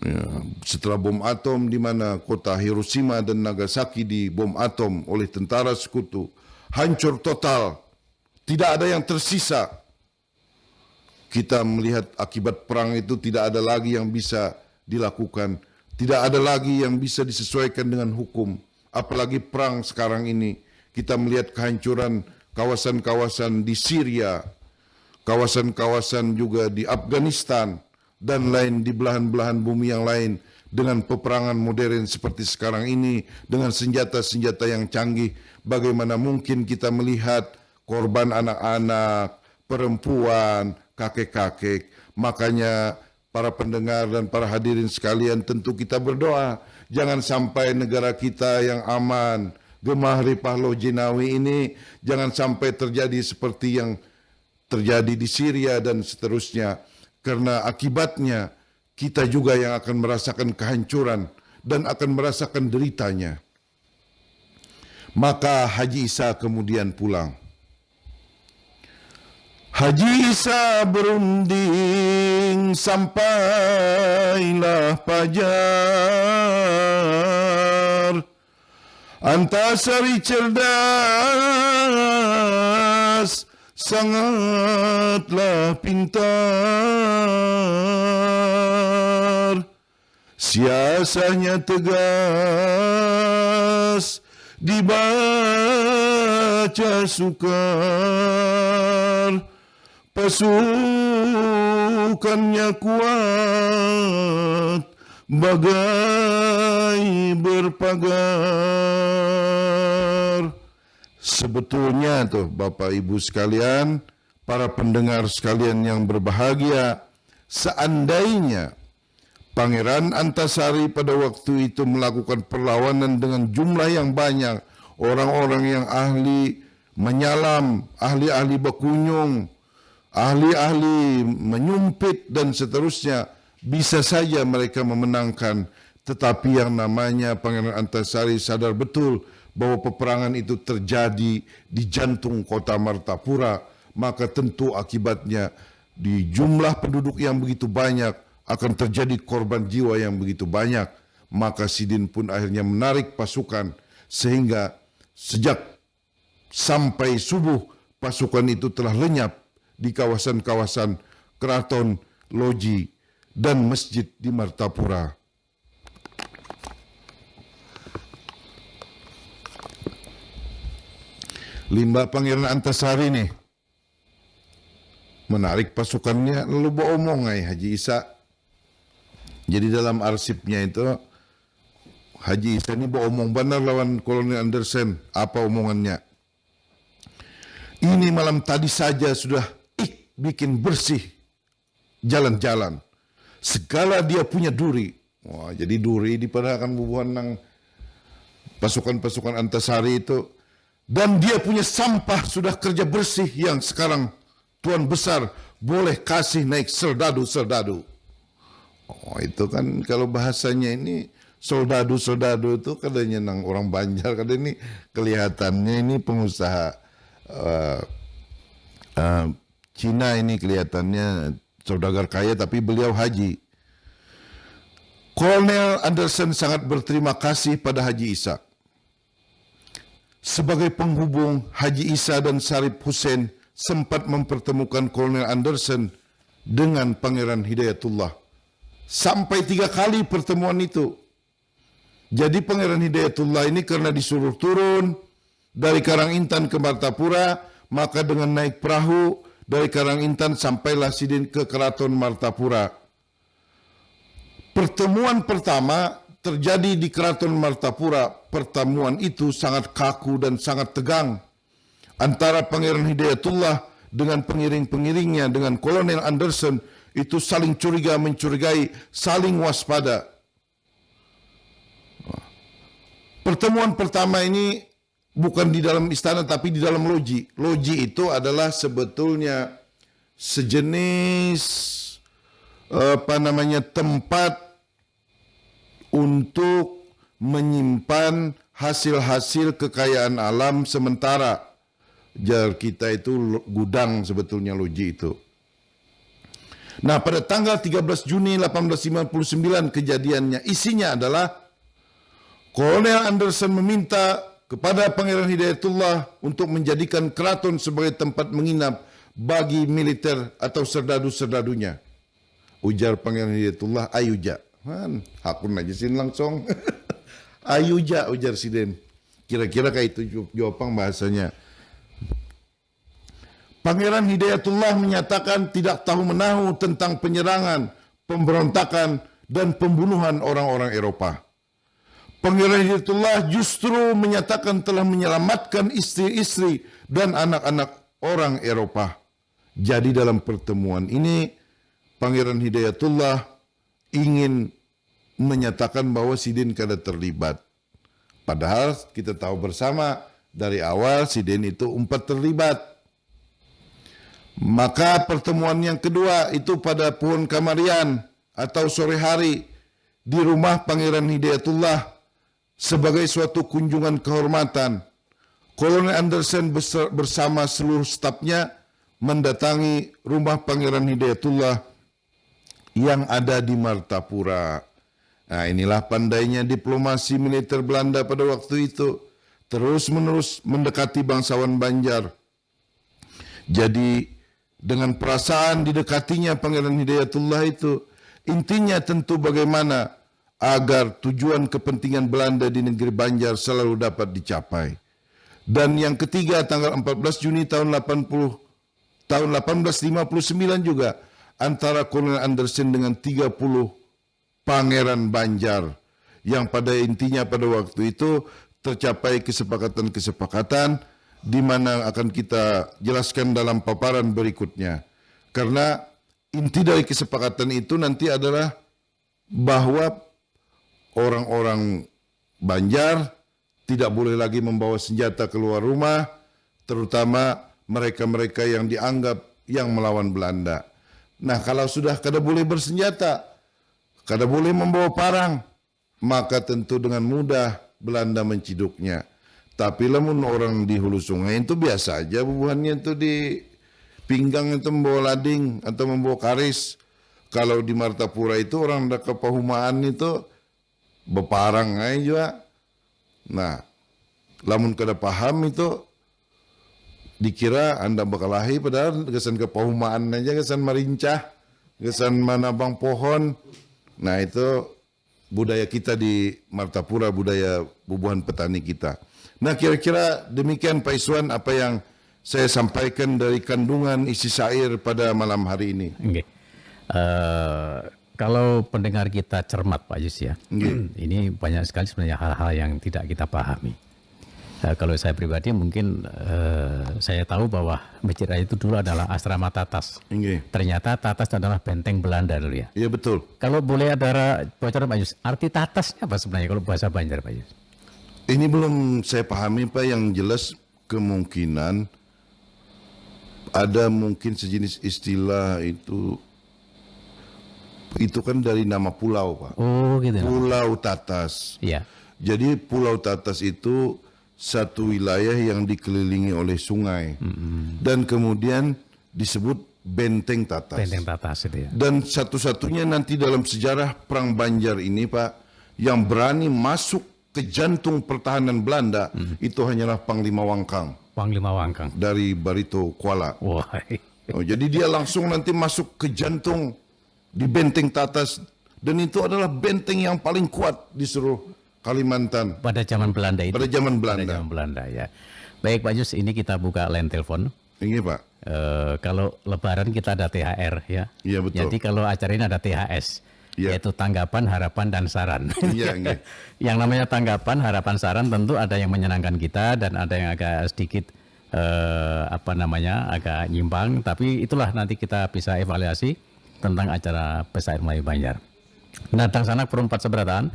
Ya, setelah bom atom di mana kota Hiroshima dan Nagasaki dibom atom oleh tentara sekutu, hancur total, tidak ada yang tersisa. Kita melihat akibat perang itu tidak ada lagi yang bisa dilakukan, tidak ada lagi yang bisa disesuaikan dengan hukum. Apalagi perang sekarang ini, kita melihat kehancuran kawasan-kawasan di Syria, kawasan-kawasan juga di Afghanistan, dan lain di belahan-belahan bumi yang lain dengan peperangan modern seperti sekarang ini dengan senjata-senjata yang canggih. Bagaimana mungkin kita melihat korban anak-anak, perempuan, kakek-kakek. Makanya para pendengar dan para hadirin sekalian, tentu kita berdoa jangan sampai negara kita yang aman, Gemah Ripahlo Jinawi ini jangan sampai terjadi seperti yang terjadi di Syria dan seterusnya. Karena akibatnya kita juga yang akan merasakan kehancuran dan akan merasakan deritanya. Maka Haji Isa kemudian pulang. Haji Isa berunding sampailah Pajar. Antasari cerdas, sangatlah pintar. Siasatnya tegas, dibaca sukar. Pasukannya kuat, bagai berpagar. Sebetulnya tuh Bapak Ibu sekalian, para pendengar sekalian yang berbahagia, seandainya Pangeran Antasari pada waktu itu melakukan perlawanan dengan jumlah yang banyak, orang-orang yang ahli menyalam, ahli-ahli berkunjung, ahli-ahli menyumpit dan seterusnya, bisa saja mereka memenangkan. Tetapi yang namanya Pangeran Antasari sadar betul bahwa peperangan itu terjadi di jantung kota Martapura, maka tentu akibatnya di jumlah penduduk yang begitu banyak akan terjadi korban jiwa yang begitu banyak. Maka Sidin pun akhirnya menarik pasukan sehingga sejak sampai subuh pasukan itu telah lenyap di kawasan-kawasan keraton, loji, dan masjid di Martapura. Limbah Pangeran Antasari nih menarik pasukannya lalu beromong Haji Isa. Jadi dalam arsipnya itu Haji Isa ini beromong benar lawan Kolonel Anderson. Apa omongannya? Ini malam tadi saja sudah bikin bersih jalan-jalan. Segala dia punya duri. Wah, jadi duri dipadahkan bubuhan nang pasukan-pasukan Antasari itu. Dan dia punya sampah sudah kerja bersih yang sekarang Tuan Besar boleh kasih naik serdadu-serdadu. Oh, itu kan kalau bahasanya ini soldadu-soldadu itu katanya nang orang Banjar, katanya ini kelihatannya ini pengusaha Cina ini kelihatannya saudagar kaya tapi beliau haji. Kolonel Anderson sangat berterima kasih pada Haji Isa. Sebagai penghubung, Haji Isa dan Sarip Hussein sempat mempertemukan Kolonel Anderson dengan Pangeran Hidayatullah. Sampai 3 kali pertemuan itu. Jadi Pangeran Hidayatullah ini karena disuruh turun dari Karangintan ke Martapura, maka dengan naik perahu dari Karangintan sampailah Sidin ke Keraton Martapura. Pertemuan pertama terjadi di Keraton Martapura. Pertemuan itu sangat kaku dan sangat tegang antara Pangeran Hidayatullah dengan pengiring-pengiringnya, dengan Kolonel Anderson. itu saling curiga mencurigai, saling waspada. Pertemuan pertama ini bukan di dalam istana tapi di dalam loji. Loji itu adalah sebetulnya sejenis tempat untuk menyimpan hasil-hasil kekayaan alam sementara. Jar kita itu gudang sebetulnya loji itu. Nah, pada tanggal 13 Juni 1859 kejadiannya, isinya adalah Kolonel Anderson meminta kepada Pangeran Hidayatullah untuk menjadikan keraton sebagai tempat menginap bagi militer atau serdadu-serdadunya. Ujar Pangeran Hidayatullah, ayuja. Hakun aja sin langsung. Ayuja, ujar Siden. Kira-kira kayak itu jawaban bahasanya. Pangeran Hidayatullah menyatakan tidak tahu menahu tentang penyerangan, pemberontakan, dan pembunuhan orang-orang Eropa. Pangeran Hidayatullah justru menyatakan telah menyelamatkan istri-istri dan anak-anak orang Eropa. Jadi dalam pertemuan ini, Pangeran Hidayatullah ingin menyatakan bahwa Siden kada terlibat. Padahal kita tahu bersama dari awal Siden itu umpat terlibat. Maka pertemuan yang kedua itu pada Pohon Kamarian atau sore hari di rumah Pangeran Hidayatullah. Sebagai suatu kunjungan kehormatan, Kolonel Anderson bersama seluruh stafnya mendatangi rumah Pangeran Hidayatullah yang ada di Martapura. Nah, inilah pandainya diplomasi militer Belanda pada waktu itu, terus-menerus mendekati bangsawan Banjar. Jadi dengan perasaan didekatinya Pangeran Hidayatullah itu, intinya tentu bagaimana agar tujuan kepentingan Belanda di negeri Banjar selalu dapat dicapai. Dan yang ketiga tanggal 14 Juni tahun 1859 juga antara Kolonel Anderson dengan 30 Pangeran Banjar yang pada intinya pada waktu itu tercapai kesepakatan-kesepakatan di mana akan kita jelaskan dalam paparan berikutnya. Karena inti dari kesepakatan itu nanti adalah bahwa orang-orang Banjar tidak boleh lagi membawa senjata keluar rumah, terutama mereka-mereka yang dianggap yang melawan Belanda. Nah, kalau sudah kada boleh bersenjata, kada boleh membawa parang, maka tentu dengan mudah Belanda menciduknya. Tapi lamun orang di hulu sungai itu biasa aja bubuhannya itu di pinggang itu membawa lading atau membawa karis. Kalau di Martapura itu orang dah kepahumaan itu beparang aja juga. Nah, lamun kada paham itu dikira anda berkelahi padahal kesan kepahumaan aja, kesan merincah, kesan menabang pohon. Nah, itu budaya kita di Martapura, budaya bubuhan petani kita. Nah, kira-kira demikian Pak Iswan apa yang saya sampaikan dari kandungan isi syair pada malam hari ini. Okay. Kalau pendengar kita cermat Pak Yus ya, ini banyak sekali sebenarnya hal-hal yang tidak kita pahami. Kalau saya pribadi mungkin saya tahu bahwa Masjid Raya itu dulu adalah asrama Tatas. Ternyata Tatas adalah benteng Belanda dulu ya. Iya betul. Kalau boleh ada bocoran Pak Yus, arti Tatasnya apa sebenarnya kalau bahasa Banjar Pak Yus? Ini belum saya pahami Pak, yang jelas kemungkinan ada mungkin sejenis istilah itu kan dari nama pulau Pak. Oh gitu. Pulau Tatas. Iya. Jadi Pulau Tatas itu satu wilayah yang dikelilingi oleh sungai. Dan kemudian disebut Benteng Tatas. Benteng Tatas itu ya. Dan satu-satunya nanti dalam sejarah Perang Banjar ini Pak, yang berani masuk ke jantung pertahanan Belanda itu hanyalah Panglima Wangkang. Panglima Wangkang. Dari Barito Kuala. Wah. Oh, jadi dia langsung nanti masuk ke jantung di Benteng Tatas, dan itu adalah benteng yang paling kuat di seluruh Kalimantan Pada zaman Belanda itu. pada zaman Pada Belanda. zaman Belanda ya. Baik Pak Yus, ini kita buka line telepon. Ini Pak. Kalau Lebaran kita ada THR ya. Iya betul. Jadi kalau acara ini ada THS, Iya. yaitu tanggapan, harapan, dan saran. Iya, iya. Yang namanya tanggapan, harapan, saran tentu ada yang menyenangkan kita dan ada yang agak sedikit agak nyimpang. Tapi itulah nanti kita bisa evaluasi. tentang acara Pesair Melayu Banjar. Nah, Tang Sanak perempat seberatan,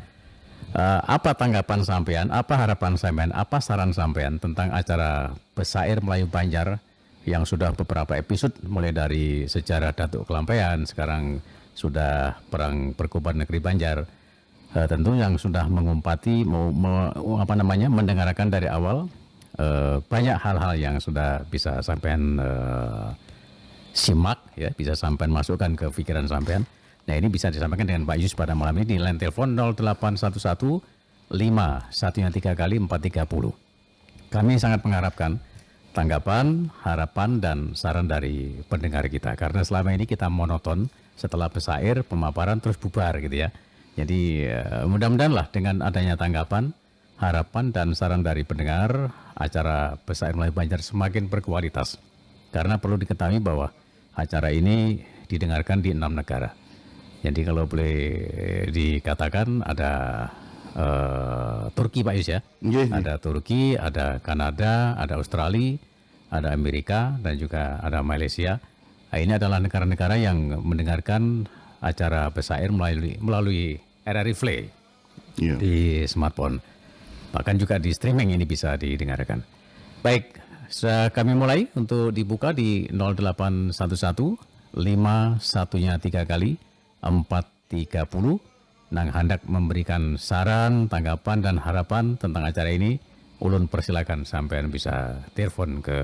apa tanggapan sampean, apa harapan sampean, apa saran sampean tentang acara Pesair Melayu Banjar yang sudah beberapa episode, mulai dari sejarah Datuk Kelampean, sekarang sudah Perang Perkubuan Negeri Banjar. Tentu yang sudah mengumpati, mendengarkan dari awal, banyak hal-hal yang sudah bisa sampean simak, ya, bisa sampean masukkan ke pikiran sampean. Nah, ini bisa disampaikan dengan Pak Yus pada malam ini di line telepon 0811 5 3 kali 430. Kami sangat mengharapkan tanggapan, harapan, dan saran dari pendengar kita, karena selama ini kita monoton, setelah pesair, pemaparan, terus bubar gitu ya. Jadi mudah-mudahan lah dengan adanya tanggapan, harapan, dan saran dari pendengar, acara Pesair Melayu Banjar semakin berkualitas. Karena perlu diketahui bahwa acara ini didengarkan di 6 negara. Jadi kalau boleh dikatakan ada Turki Pak Yus ya. Ada Turki, ada Kanada, ada Australia, ada Amerika, dan juga ada Malaysia. Nah, ini adalah negara-negara yang mendengarkan acara Pesair melalui RRI Play di smartphone. Bahkan juga di streaming ini bisa didengarkan. Baik, kami mulai untuk dibuka di 0811 5 1-nya 3 kali 430. Nang hendak memberikan saran, tanggapan, dan harapan tentang acara ini, ulun persilakan sampean bisa telepon ke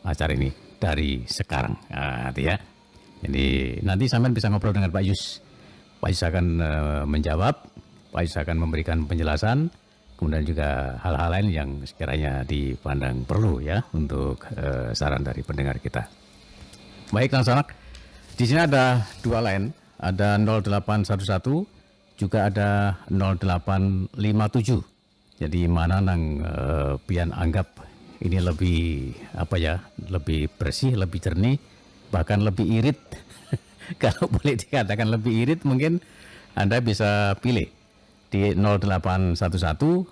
acara ini dari sekarang. Nah, ya. Jadi nanti sampean bisa ngobrol dengan Pak Yus. Pak Yus akan menjawab, Pak Yus akan memberikan penjelasan, kemudian juga hal-hal lain yang sekiranya dipandang perlu ya untuk saran dari pendengar kita. Baik, Kang Sanak, di sini ada 2 line. Ada 0811, juga ada 0857. Jadi mana nang pian anggap ini lebih lebih bersih, lebih jernih, bahkan lebih irit. Kalau boleh dikatakan lebih irit, mungkin Anda bisa pilih di 0811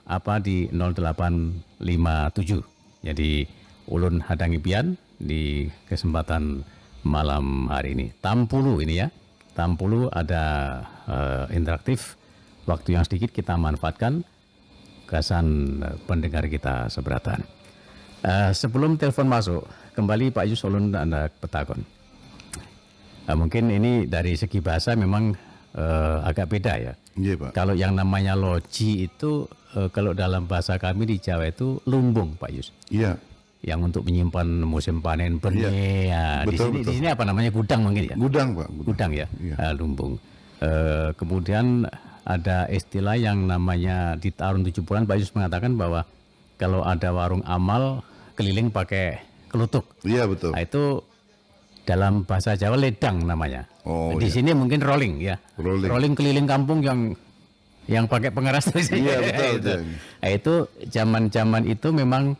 apa di 0857. Jadi ulun hadangi pian di kesempatan malam hari ini. Tampulu ini ya. Tampulu ada interaktif, waktu yang sedikit kita manfaatkan, kesan pendengar kita seberatan. Sebelum telepon masuk, kembali Pak Yus ulun Anda petakon. Mungkin ini dari segi bahasa memang agak beda ya. Iya, Pak. Kalau yang namanya loji itu, kalau dalam bahasa kami di Jawa itu lumbung Pak Yus. Iya. Yang untuk menyimpan musim panen benih. Ya, Betul, di sini apa namanya, gudang mungkin ya? Gudang, Pak. Gudang ya, Iya. lumbung. Kemudian ada istilah yang namanya di tahun 70-an Pak Yus mengatakan bahwa kalau ada warung amal keliling pakai kelutuk. Iya, betul. Nah, itu dalam bahasa Jawa ledang namanya. Oh, di sini mungkin rolling ya. Rolling. Keliling kampung yang pakai pengeras. Iya, betul. itu. Nah, itu zaman-zaman itu memang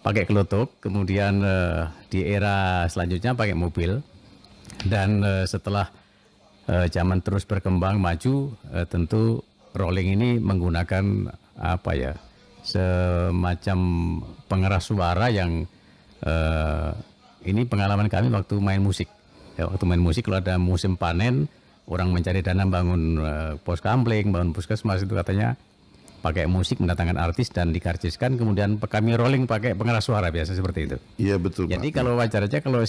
pakai kelutuk, kemudian di era selanjutnya pakai mobil, dan setelah zaman terus berkembang maju, tentu rolling ini menggunakan semacam pengeras suara yang ini pengalaman kami waktu main musik. Ya, waktu main musik kalau ada musim panen, orang mencari dana bangun pos kampling, bangun puskesmas, itu katanya pakai musik, mendatangkan artis dan dikarciskan, kemudian kami rolling pakai pengeras suara biasa seperti itu. Iya, betul, Pak. Jadi kalau wajar aja kalau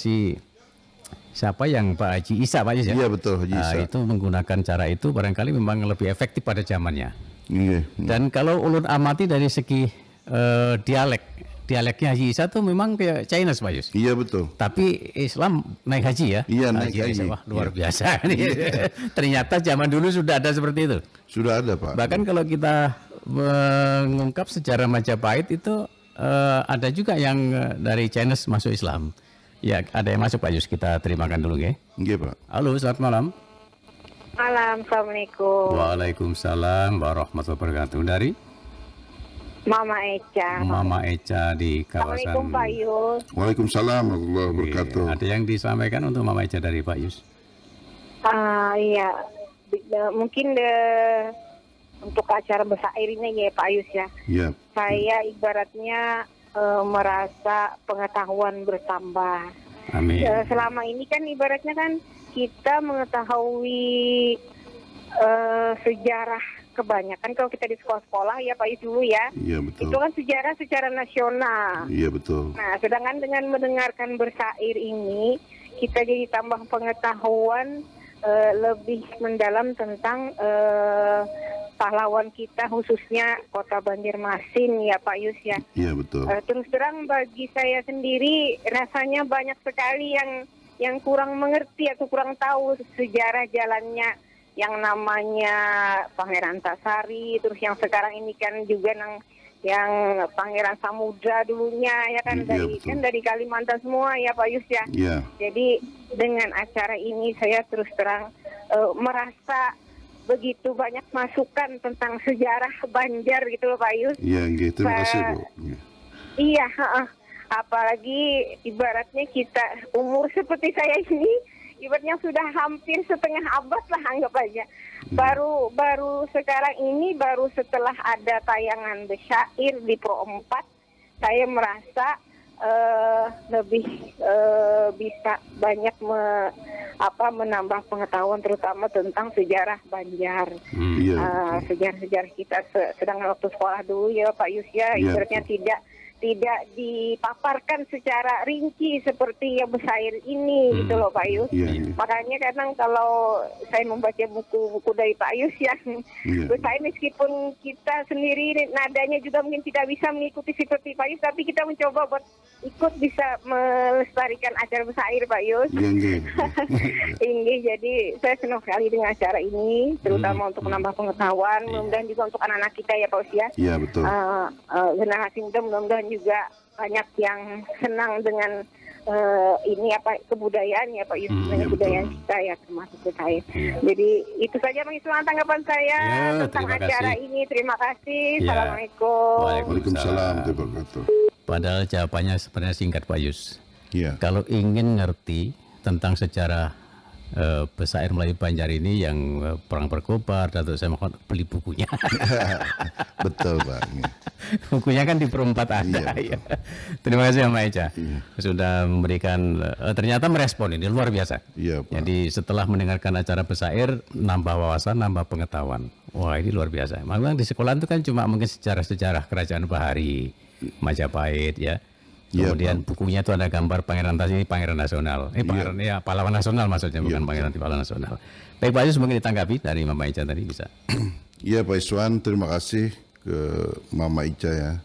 siapa yang Pak Haji Isa, Pak Haji ya? Iya, betul, Haji Isa. Itu menggunakan cara itu barangkali memang lebih efektif pada zamannya. Iya. Dan kalau ulun amati dari segi dialeknya Haji Isa tuh memang kayak Chinese, Pak Yus. Iya, betul. Tapi Islam naik haji ya? Iya, naik haji. Isa, wah, luar biasa. Ternyata zaman dulu sudah ada seperti itu. Sudah ada, Pak. Bahkan kalau kita mengungkap sejarah Majapahit itu ada juga yang dari Chinese masuk Islam. Ya, ada yang masuk Pak Yus, kita terimakan dulu ya. Iya, Pak. Halo, selamat malam. Malam, Assalamualaikum. Waalaikumsalam warahmatullahi wabarakatuh. Dari Mama Eca. Mama Eca di kawasan. Assalamualaikum Pak Yus. Waalaikumsalam warahmatullahi wabarakatuh. Ada yang disampaikan untuk Mama Eca dari Pak Yus? Iya, mungkin untuk acara besair ini ya Pak Yus ya. Iya. Saya ibaratnya merasa pengetahuan bertambah. Amin. Selama ini kan ibaratnya kan kita mengetahui sejarah kebanyakan kalau kita di sekolah-sekolah ya Pak Yus dulu ya. Iya betul. Itu kan sejarah secara nasional. Iya betul. Nah, sedangkan dengan mendengarkan bersair ini, kita jadi tambah pengetahuan lebih mendalam tentang pahlawan kita, khususnya Kota Banjarmasin ya Pak Yus ya. Iya betul. Terus terang bagi saya sendiri rasanya banyak sekali yang kurang mengerti atau kurang tahu sejarah jalannya yang namanya Pangeran Tasari, terus yang sekarang ini kan juga yang Pangeran Samudra dulunya ya kan, Iya, betul. dari Kalimantan semua ya Pak Yus ya. Iya. Jadi dengan acara ini saya terus terang merasa begitu banyak masukan tentang sejarah Banjar gitu loh Pak Yus. Iya, nggih. Terima kasih Bu. Iya. Iya, apalagi ibaratnya kita umur seperti saya ini, ibaratnya sudah hampir setengah abad lah anggap aja. Baru sekarang ini, baru setelah ada tayangan Besyair di Pro 4, saya merasa lebih bisa banyak menambah pengetahuan terutama tentang sejarah Banjar. Iya. Sejarah-sejarah kita sedangkan waktu sekolah dulu ya Pak Yus ya, Iya, ibaratnya tidak dipaparkan secara rinci seperti yang Besyair ini gitu loh Pak Yus. Iya. Makanya kadang kalau saya membaca buku-buku dari Pak Yus yang Iya. Besyair, meskipun kita sendiri nadanya juga mungkin tidak bisa mengikuti seperti Pak Yus, tapi kita mencoba buat ikut bisa melestarikan acara Besyair Pak Yus. Iya, nggih. Tinggi, jadi saya senang sekali dengan acara ini, terutama untuk menambah pengetahuan, mudah-mudahan juga untuk anak-anak kita ya Pak Yus ya. Iya betul. Generasi muda mudah-mudahan juga banyak yang senang dengan ini kebudayaan ya Pak Yus, dengan betul. kebudayaan kita ya termasuk Besyair. Jadi itu saja Bang Iswan tanggapan saya Ya, tentang terima acara kasih. ini. Terima kasih. Ya. Assalamualaikum. Waalaikumsalam warahmatullahi wabarakatuh. Padahal jawabannya sebenarnya singkat Pak Yus. Iya. Kalau ingin ngerti tentang sejarah Besyair Melayu Banjar ini yang perang berkobar, Datuk saya mohon beli bukunya. Betul Pak. Iya. Bukunya kan di Pro 4 ada. Iya, Ya. Terima kasih Mbak Eca. Iya. Sudah memberikan ternyata merespon ini luar biasa. Iya Pak. Jadi setelah mendengarkan acara Besyair, nambah wawasan, nambah pengetahuan. Wah ini luar biasa. Memang di sekolah itu kan cuma mungkin sejarah-sejarah Kerajaan Bahari, Majapahit ya. Iya, Kemudian bukunya itu ada gambar Pangeran Tas, ini Pangeran Nasional. Pangeran ya pahlawan nasional maksudnya, bukan Pangeran pahlawan nasional. Baik Pak Yus, mungkin ditanggapi dari Mama Ica tadi bisa. Iya Pak Iswan, terima kasih ke Mama Ica ya.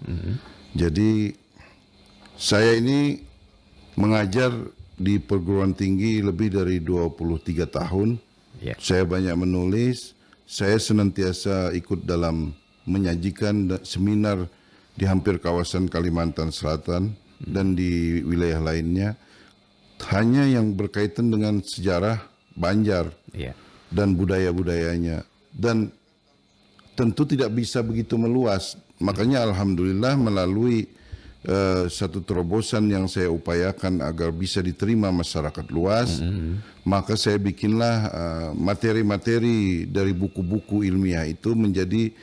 Jadi saya ini mengajar di perguruan tinggi lebih dari 23 tahun. Ya. Saya banyak menulis, saya senantiasa ikut dalam menyajikan seminar di hampir kawasan Kalimantan Selatan dan di wilayah lainnya, hanya yang berkaitan dengan sejarah Banjar Iya. dan budaya-budayanya, dan tentu tidak bisa begitu meluas. Makanya alhamdulillah melalui satu terobosan yang saya upayakan agar bisa diterima masyarakat luas, maka saya bikinlah materi-materi dari buku-buku ilmiah itu menjadi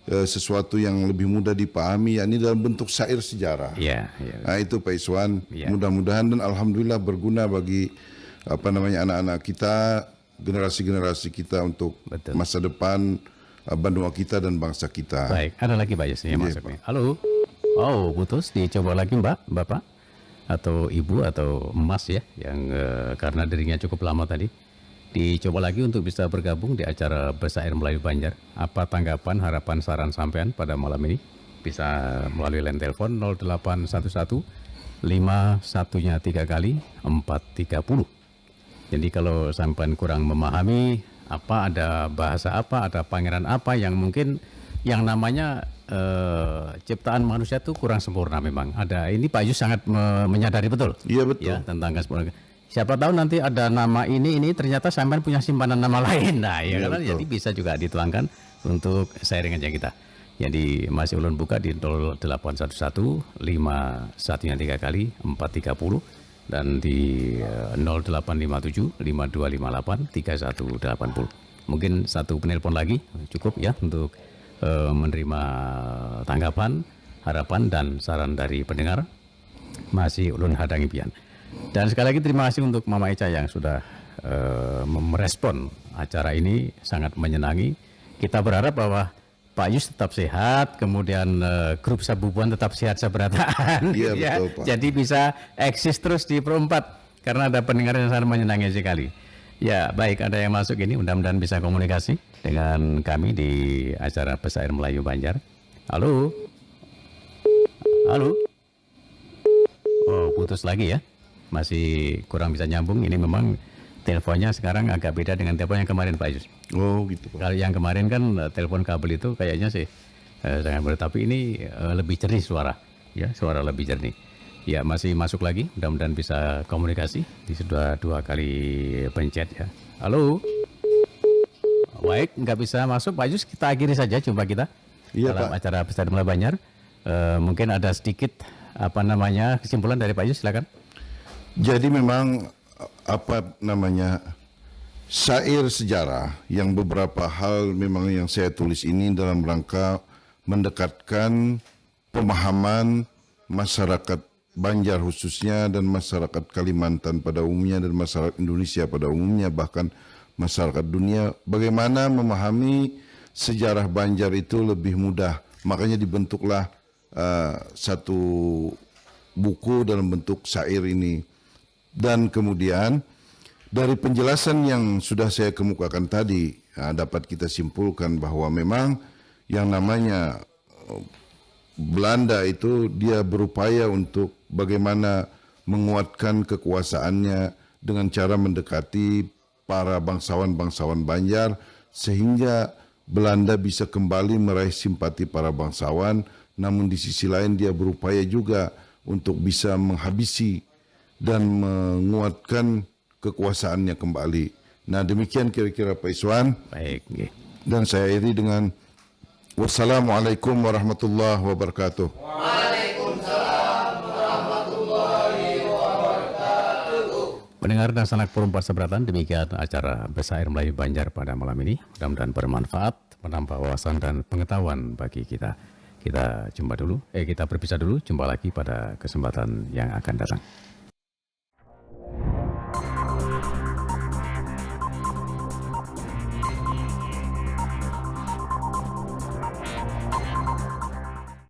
sesuatu yang lebih mudah dipahami, yakni dalam bentuk syair sejarah. Iya. Nah itu Pak Iswan, Ya. mudah-mudahan dan alhamdulillah berguna bagi anak-anak kita, generasi-generasi kita untuk Betul. masa depan Bandung kita dan bangsa kita. Baik, ada lagi Pak Yus yang Iya, masuk nih. Halo. Oh, putus. Dicoba lagi Mbak, Bapak, atau Ibu atau Mas ya, yang karena dirinya cukup lama tadi. Dicoba lagi untuk bisa bergabung di acara Besyair Melayu Banjar. Apa tanggapan, harapan, saran sampean pada malam ini? Bisa melalui line telepon 0811 51-nya 3 kali 430. Jadi kalau sampean kurang memahami ada bahasa apa, ada pangeran apa yang mungkin yang namanya ciptaan manusia itu kurang sempurna memang. Ada ini Pak Yus sangat menyadari betul. Iya betul. Ya, tentang kesempurnaan. Siapa tahu nanti ada nama ini ternyata sampean punya simpanan nama lain. Nah, ya Iya, kan? betul. Jadi bisa juga dituangkan untuk sharing aja kita. Jadi masih ulun buka di 0811 51-nya 3 kali 430 dan di 0857 5258 3180. Mungkin satu penelpon lagi cukup ya untuk menerima tanggapan, harapan dan saran dari pendengar. Masih ulun hadangi pian. Dan sekali lagi terima kasih untuk Mama Eca yang sudah merespon acara ini, sangat menyenangi. Kita berharap bahwa Pak Yus tetap sehat, kemudian grup Sabubuan tetap sehat seberataan. Iya, ya. betul, Pak. Jadi bisa eksis terus di Pro 4 karena ada pendengar yang sangat menyenangi sekali. Ya baik, ada yang masuk ini, mudah-mudahan bisa komunikasi dengan kami di acara Pesair Melayu Banjar. Halo? Halo? Oh, putus lagi ya? Masih kurang bisa nyambung. Ini memang teleponnya sekarang agak beda dengan telepon yang kemarin Pak Yus. Oh gitu Pak. Kalau yang kemarin kan telepon kabel itu kayaknya sih sangat berat, tapi ini lebih jernih suara, ya suara lebih jernih. Ya masih masuk lagi, mudah-mudahan bisa komunikasi. Di sudah 2 kali pencet ya. Halo. Baik, nggak bisa masuk Pak Yus, kita akhiri saja jumpa kita dalam Pak. acara Pesta Damai Banjar. Mungkin ada sedikit kesimpulan dari Pak Yus, silakan. Jadi memang syair sejarah yang beberapa hal memang yang saya tulis ini dalam rangka mendekatkan pemahaman masyarakat Banjar khususnya dan masyarakat Kalimantan pada umumnya dan masyarakat Indonesia pada umumnya, bahkan masyarakat dunia, bagaimana memahami sejarah Banjar itu lebih mudah. Makanya dibentuklah satu buku dalam bentuk syair ini. Dan kemudian dari penjelasan yang sudah saya kemukakan tadi, dapat kita simpulkan bahwa memang yang namanya Belanda itu dia berupaya untuk bagaimana menguatkan kekuasaannya dengan cara mendekati para bangsawan-bangsawan Banjar sehingga Belanda bisa kembali meraih simpati para bangsawan, namun di sisi lain dia berupaya juga untuk bisa menghabisi dan menguatkan kekuasaannya kembali. Nah demikian kira-kira Pak Iswan. Baik. Dan saya akhiri dengan wassalamualaikum warahmatullahi wabarakatuh. Waalaikumsalam warahmatullahi wabarakatuh. Pendengar dan sanak forum perseberatan, demikian acara Pesair Melayu Banjar pada malam ini. Mudah-mudahan bermanfaat, menambah wawasan dan pengetahuan bagi kita. Kita berpisah dulu, jumpa lagi pada kesempatan yang akan datang.